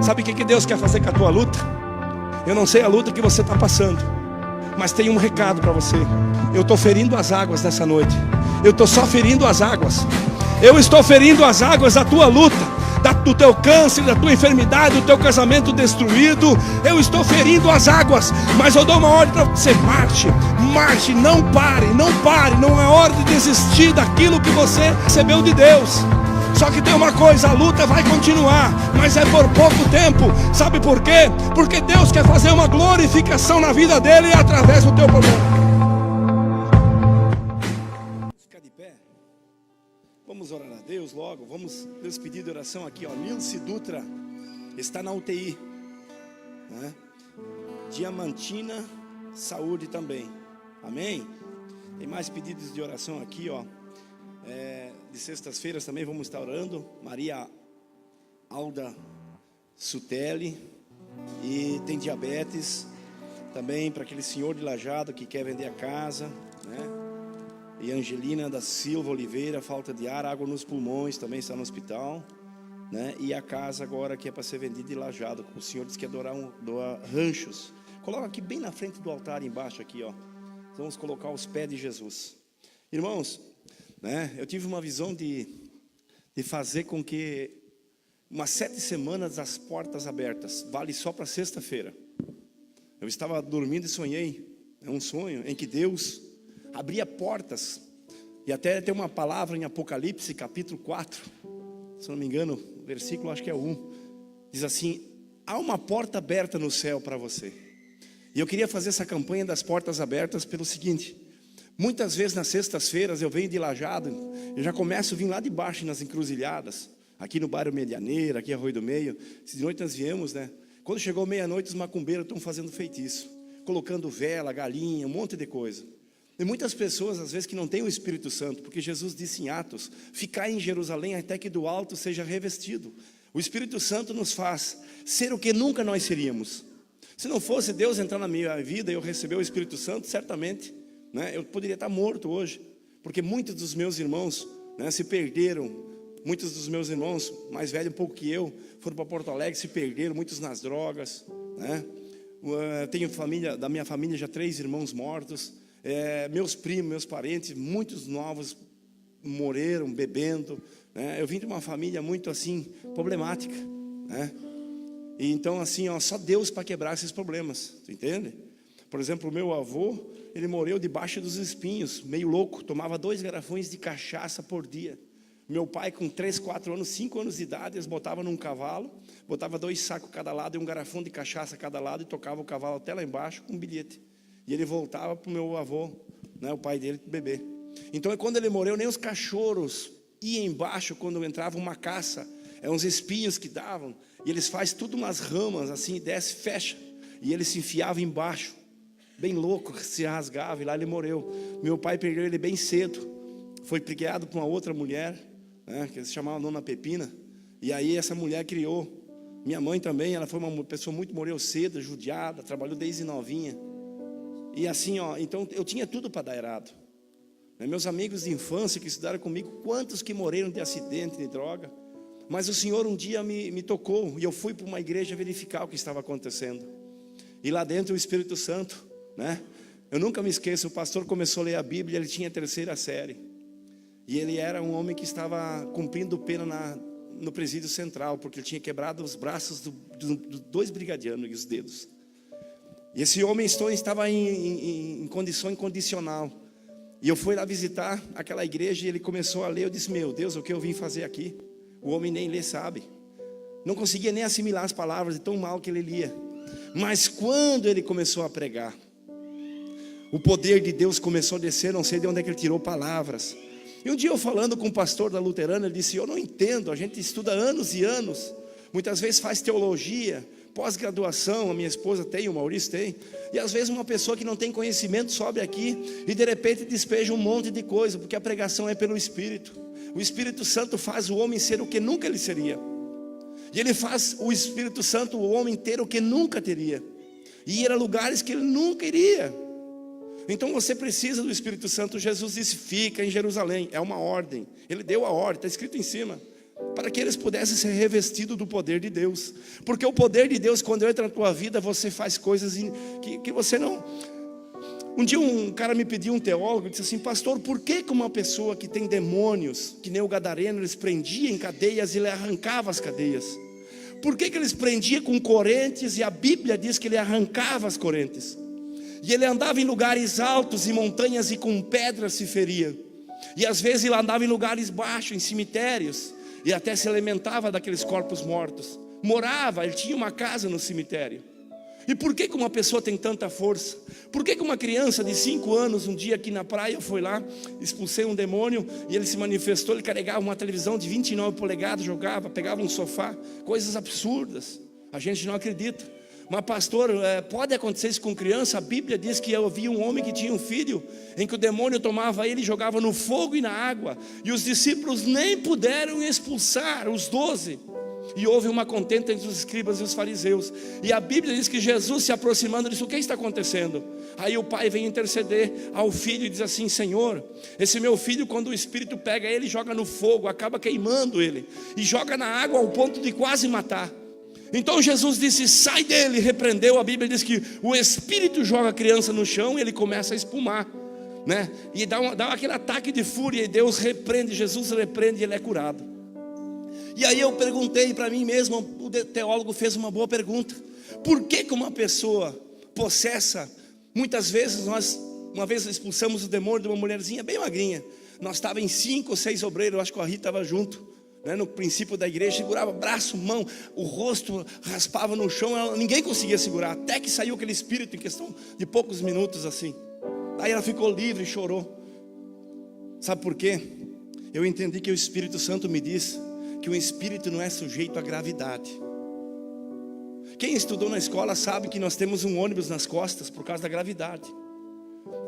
Sabe o que Deus quer fazer com a tua luta? Eu não sei a luta que você está passando, mas tem um recado para você. Eu estou ferindo as águas nessa noite. Eu estou só ferindo as águas. Eu estou ferindo as águas da tua luta, do teu câncer, da tua enfermidade, do teu casamento destruído. Eu estou ferindo as águas, mas eu dou uma ordem para você: marche, marche, não pare, não pare. Não é hora de desistir daquilo que você recebeu de Deus. Só que tem uma coisa, a luta vai continuar, mas é por pouco tempo. Sabe por quê? Porque Deus quer fazer uma glorificação na vida dele através do teu problema. Fica de pé. Vamos orar a Deus logo. Vamos Deus pedir de oração aqui, ó. Nilce Dutra está na UTI, né? Diamantina Saúde também. Amém? Tem mais pedidos de oração aqui, ó. De sextas-feiras também vamos estar orando. Maria Alda Sutelli, e tem diabetes também, para aquele senhor de Lajado que quer vender a casa, né? E Angelina da Silva Oliveira, falta de ar, água nos pulmões, também está no hospital, né? E a casa agora que é para ser vendida de Lajado, o senhor disse que ia doar ranchos. Coloca aqui bem na frente do altar embaixo aqui, ó. Vamos colocar os pés de Jesus. Irmãos, né, eu tive uma visão de fazer com que umas 7 semanas as portas abertas, vale só para sexta-feira. Eu estava dormindo e sonhei, é um sonho em que Deus abria portas. E até tem uma palavra em Apocalipse capítulo 4, se não me engano, o versículo acho que é 1, diz assim: há uma porta aberta no céu para você. E eu queria fazer essa campanha das portas abertas pelo seguinte: muitas vezes nas sextas-feiras eu venho de Lajado, eu já começo a vir lá de baixo nas encruzilhadas, aqui no bairro Medianeira, aqui Arroio do Meio. Se de noite nós viemos, né? Quando chegou meia-noite, os macumbeiros estão fazendo feitiço, colocando vela, galinha, um monte de coisa. E muitas pessoas, às vezes, que não têm o Espírito Santo, porque Jesus disse em Atos: ficai em Jerusalém até que do alto seja revestido. O Espírito Santo nos faz ser o que nunca nós seríamos. Se não fosse Deus entrar na minha vida e eu receber o Espírito Santo, certamente, né, eu poderia estar morto hoje, porque muitos dos meus irmãos, né, se perderam. Muitos dos meus irmãos, mais velhos um pouco que eu, foram para Porto Alegre, se perderam, muitos nas drogas, né? Tenho família, da minha família já 3 irmãos mortos, meus primos, meus parentes, muitos novos morreram bebendo, né? Eu vim de uma família muito assim, problemática, né? E então assim, ó, só Deus para quebrar esses problemas, tu entende? Por exemplo, o meu avô, ele morreu debaixo dos espinhos, meio louco, tomava 2 garrafões de cachaça por dia. Meu pai, com 3, 4 anos, 5 anos de idade, eles botavam num cavalo, botava 2 sacos cada lado e um garrafão de cachaça cada lado, e tocava o cavalo até lá embaixo com um bilhete. E ele voltava para o meu avô, né, o pai dele, beber. Então, quando ele morreu, nem os cachorros iam embaixo quando entrava uma caça. Uns espinhos que davam, e eles fazem tudo umas ramas assim, desce, fecha, e ele se enfiava embaixo, bem louco, se rasgava, e lá ele morreu. Meu pai perdeu ele bem cedo, foi criado por uma outra mulher, né, que se chamava Nona Pepina, e aí essa mulher criou. Minha mãe também, ela foi uma pessoa muito, morreu cedo, judiada, trabalhou desde novinha, e assim, ó, então eu tinha tudo para dar errado. Meus amigos de infância que estudaram comigo, quantos que morreram de acidente, de droga. Mas o Senhor um dia me tocou, e eu fui para uma igreja verificar o que estava acontecendo. E lá dentro o Espírito Santo, né? Eu nunca me esqueço, o pastor começou a ler a Bíblia, ele tinha 3ª série. E ele era um homem que estava cumprindo pena no presídio central, porque ele tinha quebrado os braços dos 2 brigadianos e os dedos. E esse homem estava em condição incondicional. E eu fui lá visitar aquela igreja e ele começou a ler. Eu disse: meu Deus, o que eu vim fazer aqui? O homem nem lê, sabe? Não conseguia nem assimilar as palavras de tão mal que ele lia. Mas quando ele começou a pregar, o poder de Deus começou a descer, não sei de onde é que ele tirou palavras. E um dia eu falando com o pastor da Luterana, ele disse: eu não entendo, a gente estuda anos e anos, muitas vezes faz teologia, pós-graduação, a minha esposa tem, o Maurício tem, e às vezes uma pessoa que não tem conhecimento sobe aqui e de repente despeja um monte de coisa, porque a pregação é pelo Espírito. O Espírito Santo faz o homem ser o que nunca ele seria. E ele faz o Espírito Santo o homem ter o que nunca teria. E ir a lugares que ele nunca iria. Então você precisa do Espírito Santo. Jesus disse: fica em Jerusalém. É uma ordem. Ele deu a ordem, está escrito em cima. para que eles pudessem ser revestidos do poder de Deus. Porque o poder de Deus, quando entra na tua vida, você faz coisas que você não... Um dia um cara me pediu, um teólogo, disse assim: pastor, por que uma pessoa que tem demônios, que nem o gadareno, eles prendiam em cadeias e ele arrancava as cadeias? Por que eles prendiam com correntes e a Bíblia diz que ele arrancava as correntes? E ele andava em lugares altos e montanhas e com pedras se feria. E às vezes ele andava em lugares baixos, em cemitérios, e até se alimentava daqueles corpos mortos. Morava, ele tinha uma casa no cemitério. E por que uma pessoa tem tanta força? Por que uma criança de 5 anos, um dia aqui na praia, eu fui lá, expulsei um demônio e ele se manifestou, ele carregava uma televisão de 29 polegadas, jogava, pegava um sofá, coisas absurdas, a gente não acredita. Mas pastor, pode acontecer isso com criança? A Bíblia diz que eu vi um homem que tinha um filho, em que o demônio tomava ele e jogava no fogo e na água, e os discípulos nem puderam expulsar os 12. E houve uma contenda entre os escribas e os fariseus. E a Bíblia diz que Jesus se aproximando disse: o que está acontecendo? Aí o pai vem interceder ao filho e diz assim: Senhor, esse meu filho, quando o Espírito pega ele, joga no fogo, acaba queimando ele, e joga na água ao ponto de quase matar. Então Jesus disse: sai dele, repreendeu. A Bíblia diz que o Espírito joga a criança no chão e ele começa a espumar, né? E dá aquele ataque de fúria, e Deus repreende, Jesus repreende e ele é curado. E aí eu perguntei para mim mesmo, o teólogo fez uma boa pergunta: por que uma pessoa possessa, muitas vezes uma vez expulsamos o demônio de uma mulherzinha bem magrinha, nós estávamos em 5 ou 6 obreiros, eu acho que a Rita estava junto, né, no princípio da igreja, segurava braço, mão, o rosto raspava no chão, ninguém conseguia segurar, até que saiu aquele espírito em questão de poucos minutos assim. Aí ela ficou livre e chorou. Sabe por quê? Eu entendi que o Espírito Santo me disse que o espírito não é sujeito à gravidade. Quem estudou na escola sabe que nós temos um ônibus nas costas por causa da gravidade.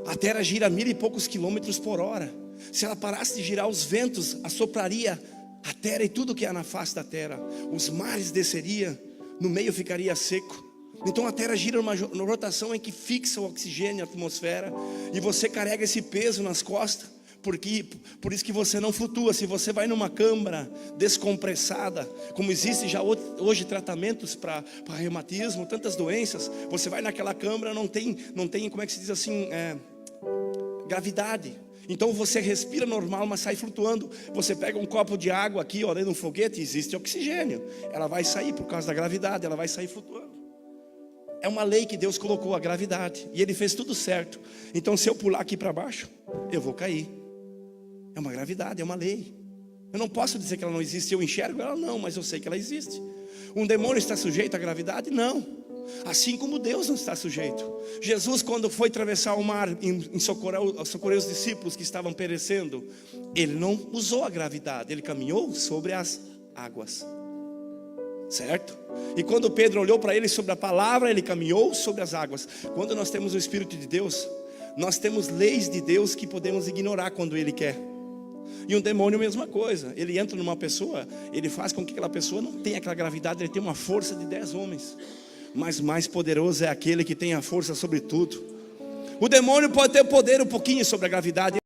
A terra gira 1000 e poucos quilômetros por hora. Se ela parasse de girar, os ventos assopraria a terra e tudo que há na face da terra. Os mares desceriam, no meio ficaria seco. Então a terra gira numa rotação em que fixa o oxigênio na atmosfera, e você carrega esse peso nas costas. Por isso que você não flutua. Se você vai numa câmara descompressada, como existe já hoje tratamentos para reumatismo, tantas doenças, você vai naquela câmara, não tem, como é que se diz assim, gravidade. Então você respira normal, mas sai flutuando. Você pega um copo de água aqui, ó, dentro de um foguete, existe oxigênio, ela vai sair por causa da gravidade, ela vai sair flutuando. É uma lei que Deus colocou, a gravidade, e Ele fez tudo certo. Então se eu pular aqui para baixo, eu vou cair. É uma gravidade, é uma lei. Eu não posso dizer que ela não existe. Eu enxergo ela, não, mas eu sei que ela existe. Um demônio está sujeito à gravidade? Não. Assim como Deus não está sujeito. Jesus, quando foi atravessar o mar em socorrer os discípulos que estavam perecendo, Ele não usou a gravidade, Ele caminhou sobre as águas, certo? E quando Pedro olhou para Ele sobre a palavra, Ele caminhou sobre as águas. Quando nós temos o Espírito de Deus, nós temos leis de Deus que podemos ignorar quando Ele quer. E um demônio, a mesma coisa. Ele entra numa pessoa, ele faz com que aquela pessoa não tenha aquela gravidade. Ele tem uma força de 10 homens. Mas mais poderoso é aquele que tem a força sobre tudo. O demônio pode ter poder um pouquinho sobre a gravidade.